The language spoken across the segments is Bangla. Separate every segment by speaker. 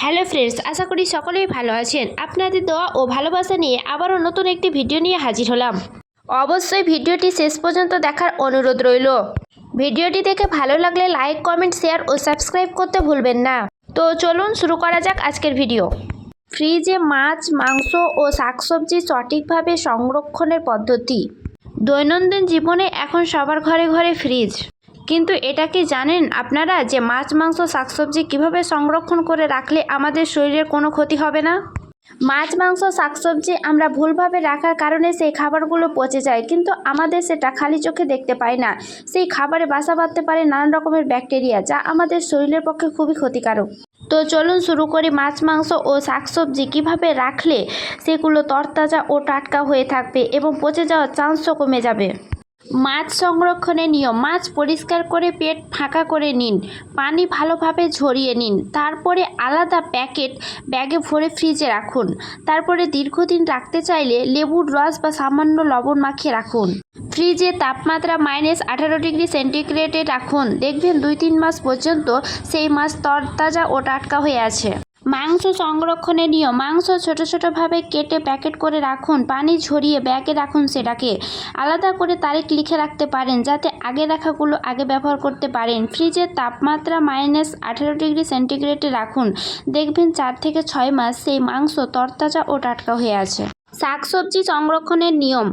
Speaker 1: হ্যালো ফ্রেন্ডস, আশা করি সকলেই ভালো আছেন। আপনাদের দোয়া ও ভালোবাসা নিয়ে আবারও নতুন একটি ভিডিও নিয়ে হাজির হলাম। অবশ্যই ভিডিওটি শেষ পর্যন্ত দেখার অনুরোধ রইল। ভিডিওটি দেখে ভালো লাগলে লাইক, কমেন্ট, শেয়ার ও সাবস্ক্রাইব করতে ভুলবেন না। তো চলুন শুরু করা যাক আজকের ভিডিও। ফ্রিজে মাছ, মাংস ও শাকসবজি সঠিকভাবে সংরক্ষণের পদ্ধতি। দৈনন্দিন জীবনে এখন সবার ঘরে ঘরে ফ্রিজ, কিন্তু এটা কি জানেন আপনারা যে মাছ, মাংস, শাকসবজি কিভাবে সংরক্ষণ করে রাখলে আমাদের শরীরের কোনো ক্ষতি হবে না? মাছ, মাংস, শাকসবজি আমরা ভুলভাবে রাখার কারণে সেই খাবারগুলো পচে যায়, কিন্তু আমাদের সেটা খালি চোখে দেখতে পাই না। সেই খাবারে বাসা বাঁধতে পারে নানান রকমের ব্যাকটেরিয়া, যা আমাদের শরীরের পক্ষে খুবই ক্ষতিকারক। তো চলুন শুরু করি। মাছ, মাংস ও শাকসবজি কিভাবে রাখলে সেগুলো তরতাজা ও টাটকা হয়ে থাকবে এবং পচে যাওয়ার চান্সও কমে যাবে। মাছ সংরক্ষণের নিয়ম। মাছ পরিষ্কার করে পেট ফাঁকা করে নিন, পানি ভালোভাবে ঝরিয়ে নিন, তারপরে আলাদা ব্যাগে ভরে ফ্রিজে রাখুন। তারপরে দীর্ঘদিন রাখতে চাইলে লেবুর রস বা সামান্য লবণ মাখিয়ে রাখুন। ফ্রিজে তাপমাত্রা -18°C রাখুন। দেখবেন 2-3 মাস পর্যন্ত সেই মাছ তরতাজা ও টাটকা হয়ে আছে। মাংস সংরক্ষণের নিয়ম। মাংস ছোট ছোটোভাবে কেটে প্যাকেট করে রাখুন, পানি ঝরিয়ে ব্যাগে রাখুন। সেটাকে আলাদা করে তারিখ লিখে রাখতে পারেন, যাতে আগে রাখাগুলো আগে ব্যবহার করতে পারেন। ফ্রিজের তাপমাত্রা -18°C রাখুন। দেখবেন 4 থেকে 6 মাস সেই মাংস তরতাজা ও টাটকা হয়ে আছে। শাকসবজি সংরক্ষণের নিয়ম।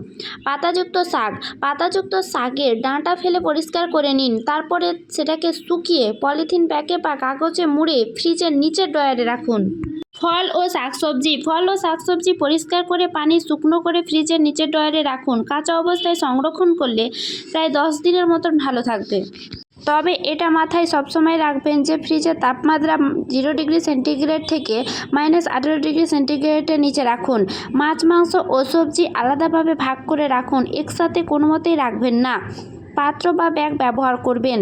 Speaker 1: পাতাযুক্ত শাকের ডাঁটা ফেলে পরিষ্কার করে নিন। তারপরে সেটাকে শুকিয়ে পলিথিন ব্যাগে বা কাগজে মুড়ে ফ্রিজের নিচের ড্রয়ারে রাখুন। ফল ও শাকসবজি পরিষ্কার করে পানি শুকনো করে ফ্রিজের নিচের ড্রয়ারে রাখুন। কাঁচা অবস্থায় সংরক্ষণ করলে প্রায় 10 দিনের মতন ভালো থাকবে। তবে এটা মাথায় সবসময় রাখবেন যে ফ্রিজের তাপমাত্রা 0°C থেকে -18°C নিচে রাখুন। মাছ, মাংস ও সবজি আলাদাভাবে ভাগ করে রাখুন, একসাথে কোনো মতেই রাখবেন না। পাত্র বা ব্যাগ ব্যবহার করবেন।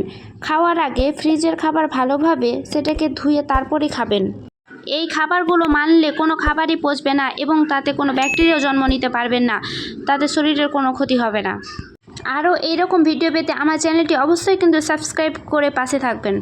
Speaker 1: খাওয়ার আগে ফ্রিজের খাবার ভালোভাবে সেটাকে ধুয়ে তারপরে খাবেন। এই খাবারগুলো মানলে কোনো খাবারই পচবে না এবং তাতে কোনো ব্যাকটেরিয়াও জন্ম নিতে পারবেন না, তাতে শরীরের কোনো ক্ষতি হবে না। আরও এইরকম ভিডিও পেতে আমার চ্যানেলটি অবশ্যই কিন্তু সাবস্ক্রাইব করে পাশে থাকবেন।